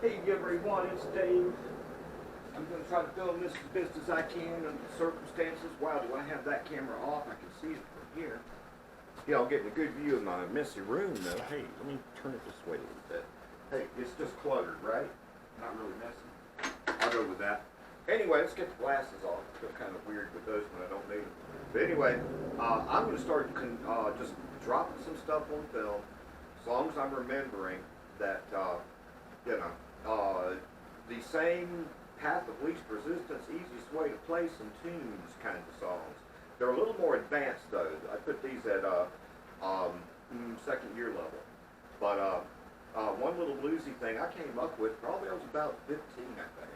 Hey everyone, it's Dave. I'm going to try to film this as best as I can under the circumstances. Wow, do I have that camera off? I can see it from here. Yeah, I'm getting a good view of my messy room though. Hey, let me turn it this way a little bit. Hey, it's just cluttered, right? Not really messy. I'll go with that. Anyway, let's get the glasses off. I feel kind of weird with those when I don't need them. But anyway, I'm going to start just dropping some stuff on film, as long as I'm remembering that, the same path of least resistance, easiest way to play some tunes kind of songs. They're a little more advanced though. I put these at second year level. But one little bluesy thing I came up with, probably I was about 15, I think.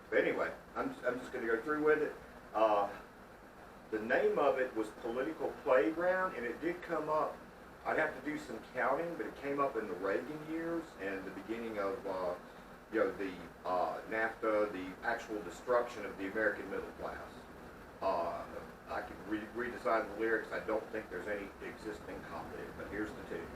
But anyway, I'm just going to go through with it. The name of it was Political Playground, and it did come up. I'd have to do some counting, but it came up in the Reagan years and the beginning of the NAFTA, the actual destruction of the American middle class. I could redesign the lyrics. I don't think there's any existing copy, but here's the tune.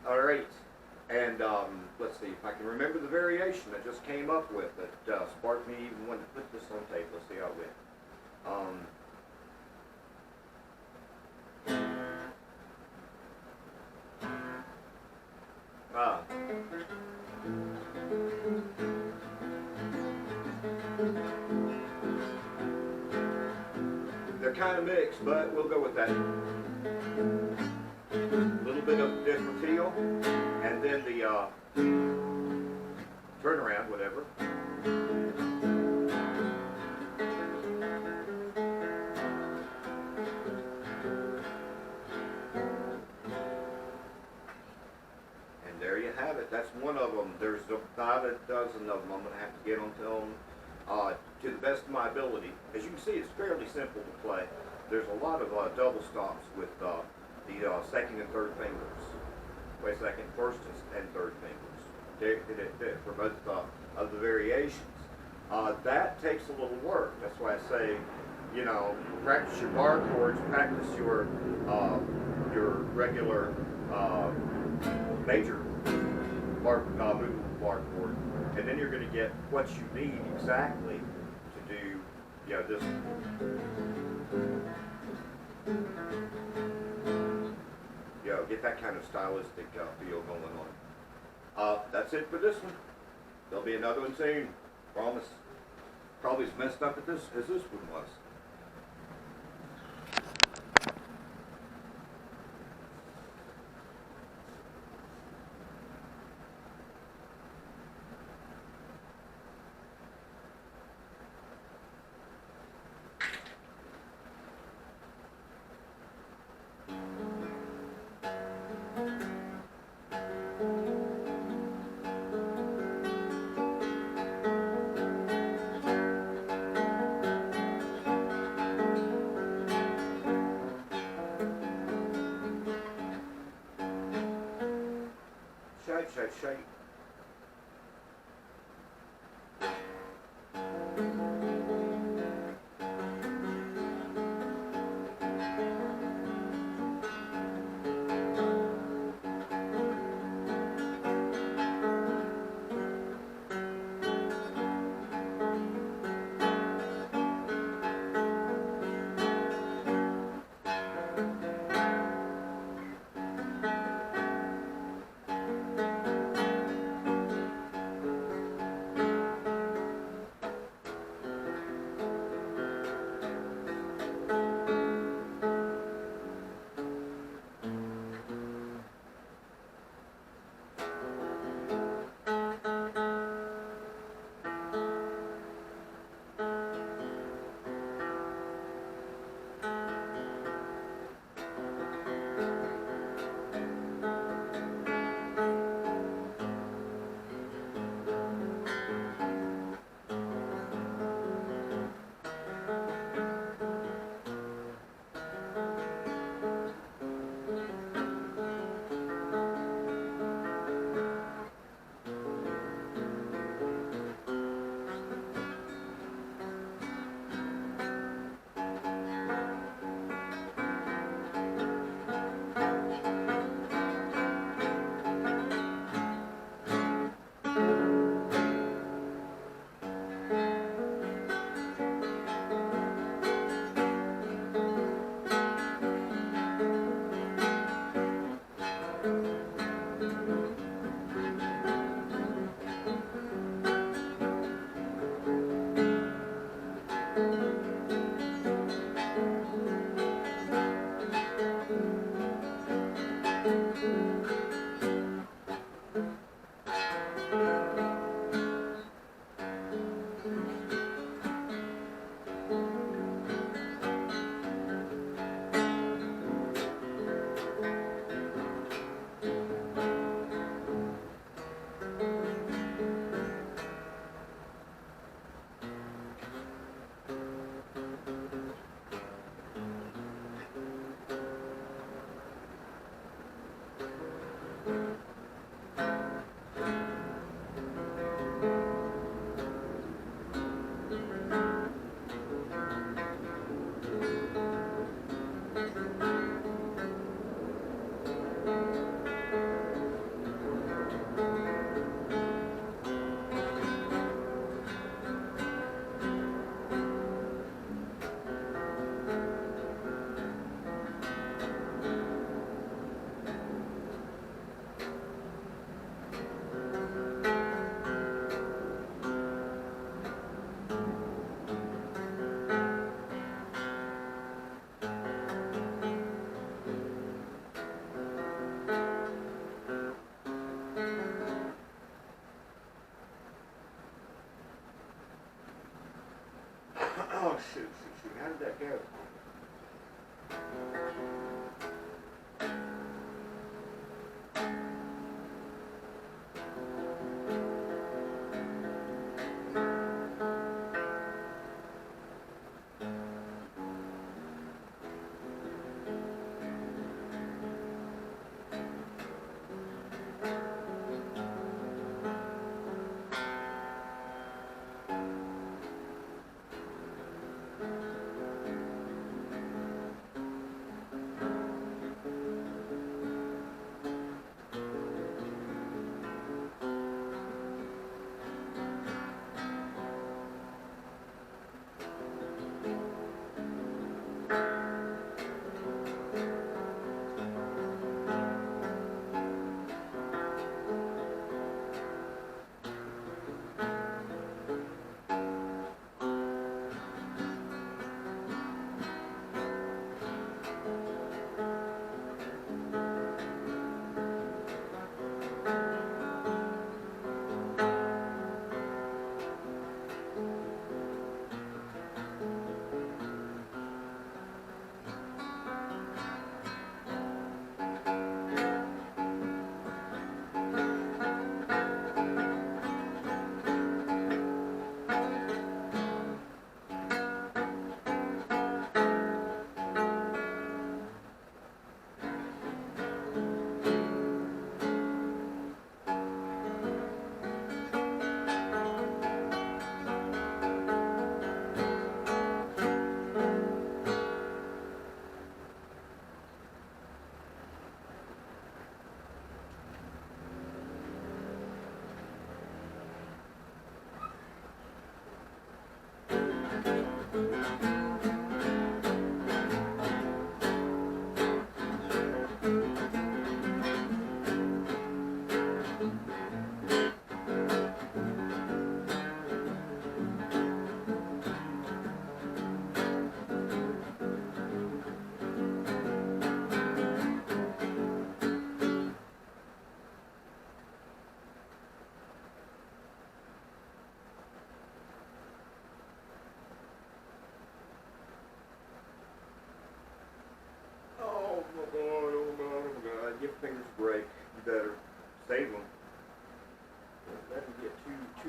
Alright, and let's see if I can remember the variation I just came up with that sparked me even wanting to put this on tape. Let's see how it went. They're kind of mixed, but we'll go with that. A little bit of a different feel, and then the turnaround, whatever. And there you have it. That's one of them. There's about a dozen of them I'm going to have to get on film to the best of my ability. As you can see, it's fairly simple to play. There's a lot of double stops with the second and third fingers. Wait a second, first and third fingers for both of the variations. That takes a little work. That's why I say, practice your bar chords, practice your regular major movable bar chord, and then you're going to get what you need exactly to do, this. Get that kind of stylistic feel going on. That's it for this one. There'll be another one soon. Promise. Probably as messed up as this one was. Shake. shoot. How did that go?